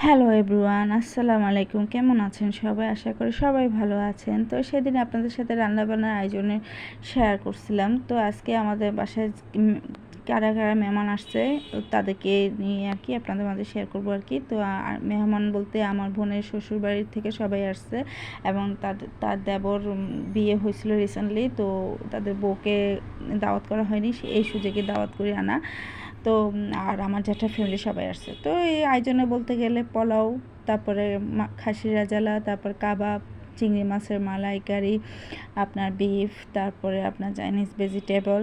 Hello everyone, আসসালামু আলাইকুম। কেমন আছেন সবাই? আশা করি সবাই ভালো আছেন। তো সেদিন আপনাদের সাথে রান্নাবান্নার আয়োজনে শেয়ার করছিলাম। তো আজকে আমাদের বাসায় কারা কারা মেহমান আসছে তাদেরকে নিয়ে আর কি আপনাদের মাঝে শেয়ার করবো আর কি। তো মেহমান বলতে আমার বোনের শ্বশুর বাড়ির থেকে সবাই আসছে এবং তার দেবর বিয়ে হয়েছিল রিসেন্টলি। তো তাদের বউকে দাওয়াত করা হয়নি, এই সুযোগে দাওয়াত করে আনা। তো আর আমার জ্যাঠা ফ্যামিলি সবাই আসছে। তো এই আয়োজনে বলতে গেলে পোলাও, তারপরে খাসির রাজালা, তারপর কাবাব, চিংড়ি মাছের মালাইকারি, আপনার বিফ, তারপরে আপনার চাইনিজ ভেজিটেবল,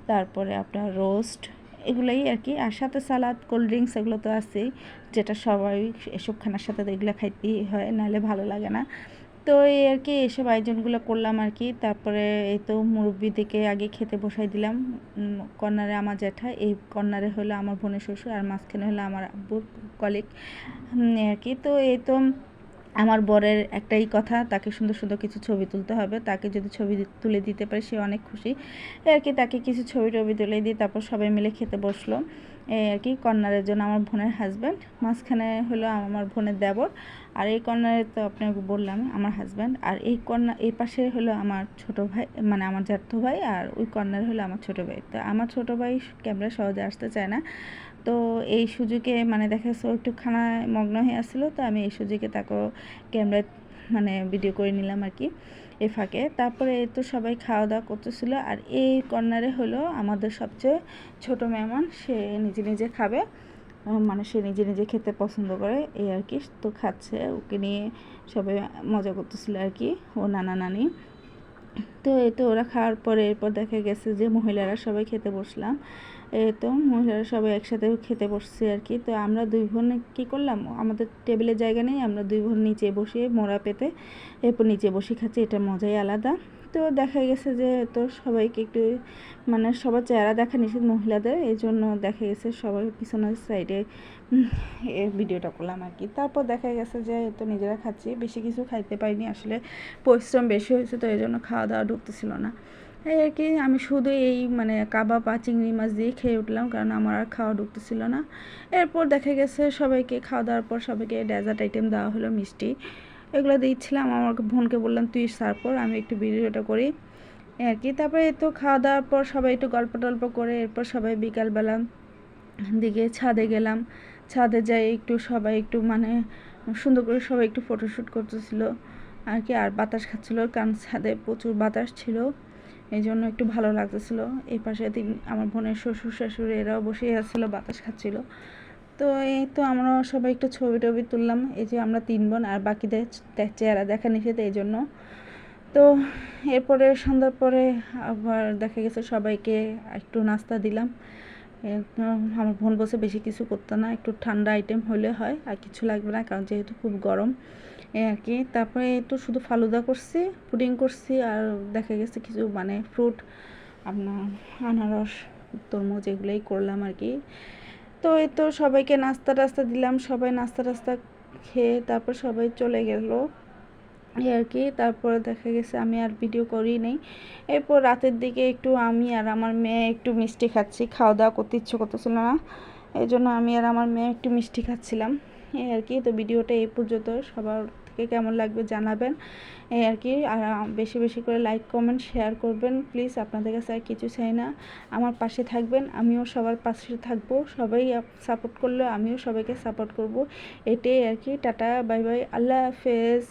তারপরে আপনার রোস্ট, এগুলোই আর কি। আর সাথে সালাদ, কোল্ড ড্রিঙ্কস, এগুলো তো আছেই, যেটা সবাই এসব খানার সাথে এগুলো খাইতেই হয়, নাহলে ভালো লাগে না। তো এই আর কি এসব আয়োজনগুলো করলাম আর কি। তারপরে এই তো মুরব্বিদেরকে আগে খেতে বসাই দিলাম। কর্নারে আমার জ্যাঠা, এই কর্নারে হলো আমার বোনের শ্বশুর, আর মাঝখানে হলো আমার আব্বুর কলিগ আর কি। তো এই তো আমার বরের একটাই কথা, তাকে সুন্দর সুন্দর কিছু ছবি তুলতে হবে। তাকে যদি ছবি তুলে দিতে পারে সে অনেক খুশি আর কি। তাকে কিছু ছবি টবি তুলে দিই, তারপর সবাই মিলে খেতে বসলো এই আর কি। কর্নারের জন্য আমার বোনের হাজব্যান্ড, মাঝখানে হলো আমার বোনের দেবর, আর এই কর্নারে তো আপনাকে বললাম আমার হাজব্যান্ড, আর এই পাশে হলো আমার ছোট ভাই, মানে আমার জ্যাঠতো ভাই, আর ওই কর্নারে হলো আমার ছোট ভাই। তো আমার ছোট ভাই ক্যামেরা সহজে আসতে চায় না। তো এই সুযোগে মানে দেখা যাচ্ছে একটু খানায় মগ্ন হয়ে আসছিলো, তো আমি এই সুযোগে তাকেও ক্যামেরায় মানে ভিডিও করে নিলাম আর কি এ ফাঁকে। তারপরে এই তো সবাই খাওয়া দাওয়া করতেছিল, আর এই কর্নারে হলো আমাদের সবচেয়ে ছোট মেহমান, সে নিজে নিজে খাবে, মানে সে নিজে নিজে খেতে পছন্দ করে এই আর কি। তো খাচ্ছে, ওকে নিয়ে সবাই মজা করতেছিল আর কি, ও নানা নানি। তো এই তো ওরা খাওয়ার পরে এরপর দেখা গেছে যে মহিলারা সবাই খেতে বসলাম। এই তো মহিলারা সবাই একসাথে খেতে বসছে আর কি। তো আমরা দুই বোন কী করলাম, আমাদের টেবিলে জায়গা নেই, আমরা দুই বোন নিচে বসে মোড়া পেতে এরপর নিচে বসে খাচ্ছি, এটা মজাই আলাদা। তো দেখা গেছে যে তো সবাইকে একটু মানে সবার চেহারা দেখা নিষেধ মহিলাদের, এই জন্য দেখা গেছে সবাই পিছনের সাইডে এই ভিডিওটা করলাম আর কি। তারপর দেখা গেছে যে তো নিজেরা খাচ্ছি, বেশি কিছু খাইতে পারিনি আসলে, পরিশ্রম বেশি হয়েছে, তো এই জন্য খাওয়া দাওয়া ঢুকতেছিল না এই আর কি। আমি শুধু এই মানে কাবাব আর চিংড়ি মাছ দিয়ে খেয়ে উঠলাম, কারণ আমার আর খাওয়া ঢুকতেছিল না। এরপর দেখা গেছে সবাইকে খাওয়া দাওয়ার পর সবাইকে ডেজার্ট আইটেম দেওয়া হলো, মিষ্টি এগুলো দিচ্ছিলাম। আমার বোনকে বললাম তুই সার্ভ কর, আমি একটু ভিডিওটা করি আর কি। তারপরে তো খাওয়া দাওয়ার পর সবাই একটু গল্প টল্প করে এরপর সবাই বিকালবেলা দিকে ছাদে গেলাম। ছাদে যাই একটু সবাই একটু মানে সুন্দর করে সবাই একটু ফটোশ্যুট করতেছিল আর কি, আর বাতাস খাচ্ছিলো, কারণ ছাদে প্রচুর বাতাস ছিল, এই জন্য একটু ভালো লাগতেছিলো। এই পাশে আমার বোনের শ্বশুর শাশুড়ি এরাও বসেই আসছিলো, বাতাস খাচ্ছিলো। তো এই তো আমরা সবাই একটু ছবি টবি তুললাম, এই যে আমরা 3 বোন, আর বাকিদের চেহারা দেখা নিষেধ এই জন্য। তো এরপরে সন্ধ্যার পরে আবার দেখা গেছে সবাইকে একটু নাস্তা দিলাম। আমার বোন বসে বেশি কিছু করতো না, একটু ঠান্ডা আইটেম হলে হয়, আর কিছু লাগবে না, কারণ যেহেতু খুব গরম এই আর কি। তারপরে তো শুধু ফালুদা করছি, পুডিং করছি, আর দেখা গেছে কিছু মানে ফ্রুট, আপনার আনারস, তরমুজ, এগুলোই করলাম আর কি। তো এই তো সবাইকে নাস্তা টাস্তা দিলাম, সবাই নাস্তা টাস্তা খেয়ে তারপর সবাই চলে গেল এই আর কি। তারপরে দেখা গেছে আমি আর ভিডিও করি নেই। এরপর রাতের দিকে একটু আমি আর আমার মেয়ে একটু মিষ্টি খাচ্ছি, খাওয়া দাওয়া করতে ইচ্ছে করতেছিল না, এই জন্য আমি আর আমার মেয়ে একটু মিষ্টি খাচ্ছিলাম এই আর কি। তো ভিডিওটা এই পর্যন্ত, সবার থেকে কেমন লাগবে জানাবেন এই আর কি। আর বেশি বেশি করে লাইক কমেন্ট শেয়ার করবেন প্লিজ, আপনাদের কাছে আর কিছু চাই না, আমার পাশে থাকবেন, আমিও সবার পাশে থাকবো, সবাই সাপোর্ট করলে আমিও সবাইকে সাপোর্ট করব, এটাই আর কি। টাটা, বাই বাই, আল্লাহ হাফেজ।